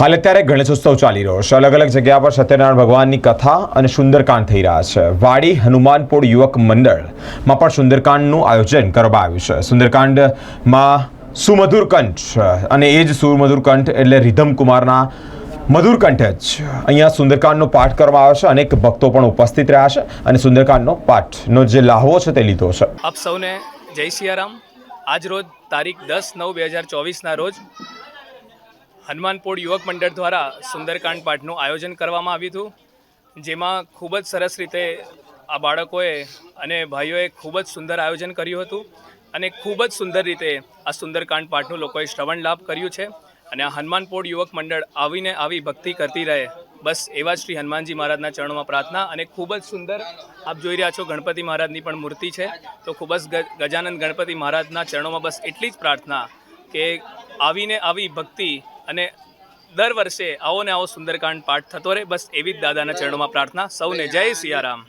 હાલ અત્યારે ગણેશોત્સવ ચાલી રહ્યો છે। અલગ અલગ જગ્યા પર સત્યનારાયણ ભગવાનની કથા અને સુંદરકાંડ થઈ રહ્યા છે। વાડી હનુમાનપોળ યુવક મંડળમાં પણ સુંદરકાંડનું આયોજન કરવામાં આવ્યું છે। સુંદરકાંડમાં સુમધુર કંઠ અને એ જ સુમધુર કંઠ એટલે રીધમ કુમારના મધુર કંઠે જ અહીંયા સુંદરકાંડનો પાઠ કરવામાં આવ્યો છે। અનેક ભક્તો પણ ઉપસ્થિત રહ્યા છે અને સુંદરકાંડનો પાઠનો જે લાહવો છે તે લીધો છે। આપ સૌને જય સિયારામ। આજ રોજ તારીખ 10/9/2024ના રોજ હનુમાનપોળ યુવક મંડળ દ્વારા સુંદરકાંડ પાઠનું આયોજન કરવામાં આવ્યું હતું, જેમાં ખૂબ જ સરસ રીતે આ બાળકોએ અને ભાઈઓએ ખૂબ જ સુંદર આયોજન કર્યું હતું અને ખૂબ જ સુંદર રીતે આ સુંદરકાંડ પાઠનું લોકોએ શ્રવણ લાભ કર્યું છે। અને આ હનુમાનપોળ યુવક મંડળ આવીને આવી ભક્તિ કરતી રહે, બસ એવા શ્રી હનુમાનજી મહારાજના ચરણોમાં પ્રાર્થના। અને ખૂબ જ સુંદર આપ જોઈ રહ્યા છો, ગણપતિ મહારાજની પણ મૂર્તિ છે, તો ખૂબ જ ગજાનંદ ગણપતિ મહારાજના ચરણોમાં બસ એટલી જ પ્રાર્થના કે આવીને આવી ભક્તિ અને દર વર્ષે આવો ને આવો સુંદરકાંડ પાઠ થતો રહે, બસ એવી જ દાદાના ચરણોમાં પ્રાર્થના। સૌને જય સિયારામ।